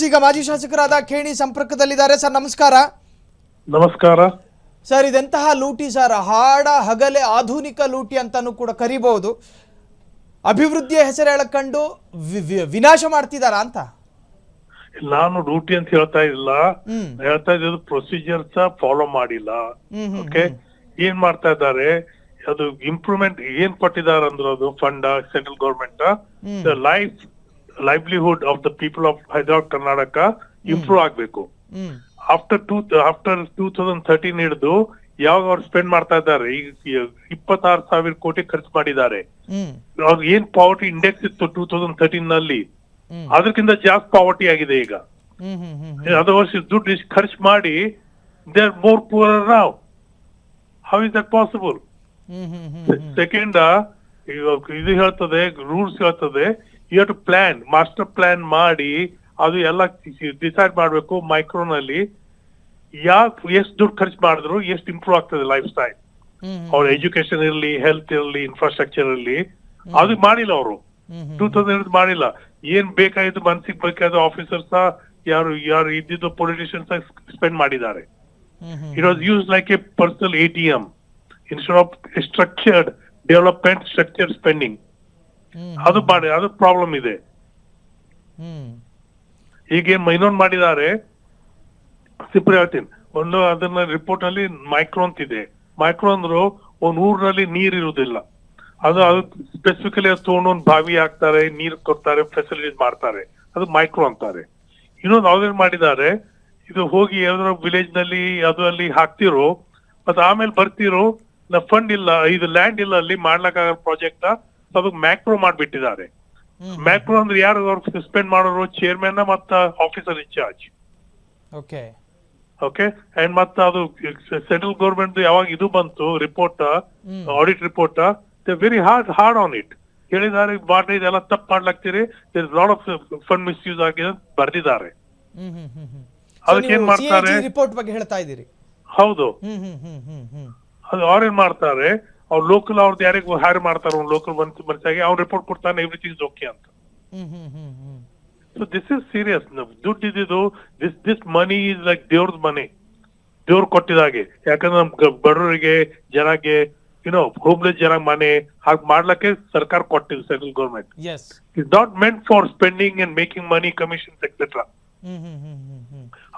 ಈಗ ಮಾಜಿ ಶಾಸಕರಾದ ಖೇಣಿ ಸಂಪರ್ಕದಲ್ಲಿದ್ದಾರೆ. ಸರ್ ನಮಸ್ಕಾರ. ನಮಸ್ಕಾರ ಸರ್, ಇದೆಂತಹ ಲೂಟಿ ಸರ್, ಹಾಡ ಹಗಲೇ ಆಧುನಿಕ ಲೂಟಿ ಅಂತಾನೂ ಕೂಡ ಕರಿಬಹುದು. ಅಭಿವೃದ್ಧಿಯ ಹೆಸರು ಹೇಳಕೊಂಡು ವಿನಾಶ ಮಾಡ್ತಿದಾರಾ ಅಂತ? ನಾನು ಲೂಟಿ ಅಂತ ಹೇಳ್ತಾ ಇಲ್ಲ, ಹೇಳ್ತಾ ಇದ್ದು ಪ್ರೊಸೀಜರ್ಸ್ ಫಾಲೋ ಮಾಡಿಲ್ಲ. ಓಕೆ, ಏನ್ ಮಾಡ್ತಾ ಇದ್ದಾರೆ, ಅದು ಇಂಪ್ರೂವ್ಮೆಂಟ್ ಏನ್ ಕೊಟ್ಟಿದ್ದಾರೆ ಅಂದ್ರೆ ಅದು fund central government livelihood of the people of Hyderabad Karnataka improve ಆಗ್ಬೇಕು. ಆಫ್ಟರ್ 2013 ಹಿಡಿದು ಯಾವಾಗ ಅವ್ರು ಸ್ಪೆಂಡ್ ಮಾಡ್ತಾ ಇದ್ದಾರೆ, ಈಗ 26,000 ಕೋಟಿ ಖರ್ಚು ಮಾಡಿದ್ದಾರೆ. ಅವ್ರು ಏನ್ ಪಾವರ್ಟಿ ಇಂಡೆಕ್ಸ್ ಇತ್ತು 2013 ನಲ್ಲಿ, ಅದಕ್ಕಿಂತ ಜಾಸ್ತಿ ಪಾವರ್ಟಿ ಆಗಿದೆ ಈಗ. ಅದು ವರ್ಷ ದುಡ್ಡು ಖರ್ಚು ಮಾಡಿ ದೇ ಆರ್ ಮೋರ್ ಪೂರ್ ನಾವ್. How is that possible? Second, ಇದು ಹೇಳ್ತದೆ, ರೂಲ್ಸ್ ಹೇಳ್ತದೆ, you have to plan, master plan ಮಾಡಿ ಅದು ಎಲ್ಲ ಡಿಸೈಡ್ ಮಾಡ್ಬೇಕು ಮೈಕ್ರೋನಲ್ಲಿ ಎಷ್ಟು ದುಡ್ಡು ಖರ್ಚು ಮಾಡಿದ್ರು ಎಷ್ಟು ಇಂಪ್ರೂವ್ ಆಗ್ತದೆ ಲೈಫ್ ಸ್ಟೈಲ್. ಅವ್ರ ಎಜುಕೇಶನ್ ಇರಲಿ, ಹೆಲ್ತ್ ಇರಲಿ, ಇನ್ಫ್ರಾಸ್ಟ್ರಕ್ಚರ್ ಇರಲಿ, ಅದು ಮಾಡಿಲ್ಲ ಅವರು. 2000 ಮಾಡಿಲ್ಲ. ಏನ್ ಬೇಕಾಯ್ತು ಮನ್ಸಿಗೆ ಬೇಕಾದ ಆಫೀಸರ್ಸ್ ಯಾರು ಇದ್ದಿದ್ದು ಪೊಲಿಟಿಷಿಯನ್ಸ್ ಸ್ಪೆಂಡ್ ಮಾಡಿದ್ದಾರೆ. It was use like A personal ATM instead of structured development, structured spending. ಅದು ಮಾಡಿ, ಅದು ಪ್ರಾಬ್ಲಮ್ ಇದೆ. ಈಗ ಇನ್ನೊಂದು ಮಾಡಿದ್ದಾರೆ, ಸಿಂಪಲ್ ಹೇಳ್ತೀನಿ. ಒಂದು ಅದನ್ನ ರಿಪೋರ್ಟ್ ನಲ್ಲಿ ಮೈಕ್ರೋ ಅಂತಿದೆ. ಮೈಕ್ರೋ ಅಂದ್ರು ಒಂದ್ ಊರಿನಲ್ಲಿ ನೀರ್ ಇರುವುದಿಲ್ಲ, ಅದು ಸ್ಪೆಸಿಫಿಕಲಿ ತಗೊಂಡು ಒಂದು ಬಾವಿ ಹಾಕ್ತಾರೆ, ನೀರ್ ಕೊಡ್ತಾರೆ, ಫೆಸಿಲಿಟೀಸ್ ಮಾಡ್ತಾರೆ, ಅದು ಮೈಕ್ರೋ ಅಂತಾರೆ. ಇನ್ನೊಂದು ಅವ್ರೇನ್ ಮಾಡಿದ್ದಾರೆ, ಇದು ಹೋಗಿ ಯಾವ್ದಾರ ವಿಲೇಜ್ ನಲ್ಲಿ ಅದು ಅಲ್ಲಿ ಹಾಕ್ತಿರೋ ಮತ್ತೆ ಆಮೇಲೆ ಬರ್ತಿರೋ ಫಂಡ್ ಇಲ್ಲ, ಇದು ಲ್ಯಾಂಡ್ ಇಲ್ಲ ಅಲ್ಲಿ ಮಾಡ್ಲಕ್ಕಾಗ ಪ್ರಾಜೆಕ್ಟ್, ಅದಕ್ಕೆ ಮ್ಯಾಕ್ರೋ ಮಾಡ್ಬಿಟ್ಟಿದ್ದಾರೆ. ಮ್ಯಾಕ್ರೋ ಅಂದ್ರೆ ಯಾರು ಅವ್ರು ಸ್ಪೆಂಡ್ ಮಾಡೋರು, ಚೇರ್ಮನ್ ಮತ್ತ ಆಫೀಸರ್ ಇನ್ಚಾರ್ಜ್. ಓಕೆ, ಅಂಡ್ ಮತ್ತೆ ಅದು ಸೆಂಟ್ರಲ್ ಗವರ್ಮೆಂಟ್ ಯಾವಾಗ ಇದು ಬಂತು report, audit report, very hard on it. ಹೇಳಿದ್ದಾರೆ ಮಾಡಿ ಇದೆಲ್ಲ ತಪ್ಪು ಮಾಡ್ಲಾಗ್ತೀರಿ, ಲಾಟ್ ಆಫ್ ಫಂಡ್ ಮಿಸ್ಯೂಸ್ ಆಗಿದೆ ಬರ್ದಿದ್ದಾರೆ. ಅದಕ್ಕೆ ಏನ್ ಮಾಡ್ತಾರೆ, ರಿಪೋರ್ಟ್ ಬಗ್ಗೆ ಹೇಳ್ತಾ ಇದ್ದೀರಿ? ಹೌದು. ಅದು ಅವ್ರೇನ್ ಮಾಡ್ತಾರೆ, ಅವ್ರು ಲೋಕಲ್ ಅವ್ರದ್ದು ಯಾರಿಗೂ ಹೈರ್ ಮಾಡ್ತಾರೆ, ಒಂದು ಲೋಕಲ್ ಮನುಷ್ಯಾಗಿ ಅವ್ರು ರಿಪೋರ್ಟ್ ಕೊಡ್ತಾನೆ, ಎವ್ರಿಥಿಂಗ್ ಇಸ್ ಓಕೆ ಅಂತ. So this is serious. ದುಡ್ಡು ಇದ್ದಿದ್ದು, ದಿಸ್ ಮನಿ ಇಸ್ ಲೈಕ್ ದೇವ್ರದ್ ಮನಿ, ದೇವ್ರು ಕೊಟ್ಟಿದಾಗೆ. ಯಾಕಂದ್ರೆ ನಮ್ ಬಡವರಿಗೆ, ಜನಗೆ, ಹೋಮ್ಲೆಸ್ ಜನ ಮನೆ ಹಾಗೆ ಮಾಡ್ಲಕ್ಕೆ ಸರ್ಕಾರ ಕೊಟ್ಟಿದೆ central government. It's not meant for spending and making money, commissions etcetera.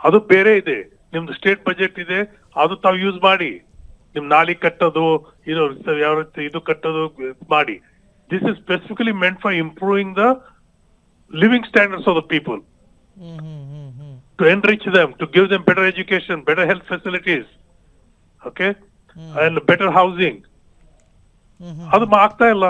ಅದು ಬೇರೆ ಇದೆ. ನಿಮ್ದು ಸ್ಟೇಟ್ ಬಜೆಟ್ ಇದೆ, ಅದು ತಾವು ಯೂಸ್ ಮಾಡಿ, ನಿಮ್ ನಾಲಿ ಕಟ್ಟೋದು, ಯಾವ ರೀತಿ ಇದು ಕಟ್ಟೋದು ಮಾಡಿ. This is specifically meant for improving the living standards of the people, to enrich them, to give them better education, better health facilities, okay, and better housing. ಅದು ಆಗ್ತಾ ಇಲ್ಲ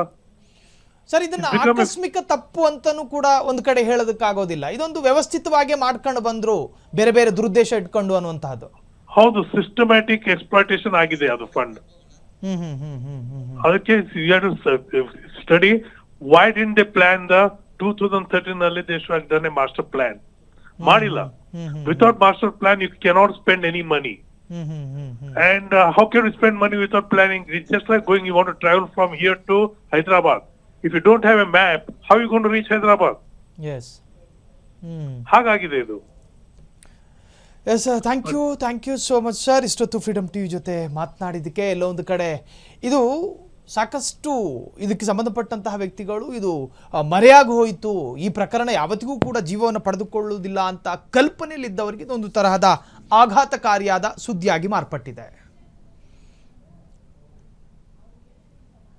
ಸರ್. ಇದನ್ನ ಆಕಸ್ಮಿಕ ತಪ್ಪು ಅಂತಾನೂ ಕೂಡ ಒಂದ್ ಕಡೆ ಹೇಳೋದಕ್ಕಾಗೋದಿಲ್ಲ. ಇದೊಂದು ವ್ಯವಸ್ಥಿತವಾಗಿ ಮಾಡ್ಕೊಂಡು ಬಂದ್ರು, ಬೇರೆ ಬೇರೆ ದುರುದ್ದೇಶ ಇಟ್ಕೊಂಡು ಅನ್ನುವಂತಹದ್ದು. ಹೌದು, ಸಿಸ್ಟಮ್ಯಾಟಿಕ್ ಎಕ್ಸ್ಪ್ಲಾಯ್ಟೇಷನ್ ಆಗಿದೆ ಅದು ಫಂಡ್. ಅದಕ್ಕೆ study why did they plan the 2013 ನಲ್ಲಿ they should have done a master plan. ಮಾಡಿಲ್ಲ. Without master plan you cannot spend any money. And how can you spend money without planning? It's just like going, you want to travel from here to Hyderabad. If you don't have a map, how are you going to reach Hyderabad? Yes. ಹಾಗಾಗಿದೆ ಇದು. Yes, thank you so much sir. ಇಷ್ಟೊತ್ತು freedom TV ಜೊತೆ ಮಾತನಾಡಿದ್ದಕ್ಕೆ. ಎಲ್ಲೋ ಒಂದು ಕಡೆ ಇದು ಸಾಕಷ್ಟು ಇದಕ್ಕೆ ಸಂಬಂಧಪಟ್ಟಂತಹ ವ್ಯಕ್ತಿಗಳು ಇದು ಮರೆಯಾಗಿ ಹೋಯಿತು, ಈ ಪ್ರಕರಣ ಯಾವತ್ತಿಗೂ ಕೂಡ ಜೀವವನ್ನು ಪಡೆದುಕೊಳ್ಳುವುದಿಲ್ಲ ಅಂತ ಕಲ್ಪನೆಯಲ್ಲಿದ್ದವರಿಗೆ ಇದೊಂದು ತರಹದ ಆಘಾತಕಾರಿಯಾದ ಸುದ್ದಿಯಾಗಿ ಮಾರ್ಪಟ್ಟಿದೆ.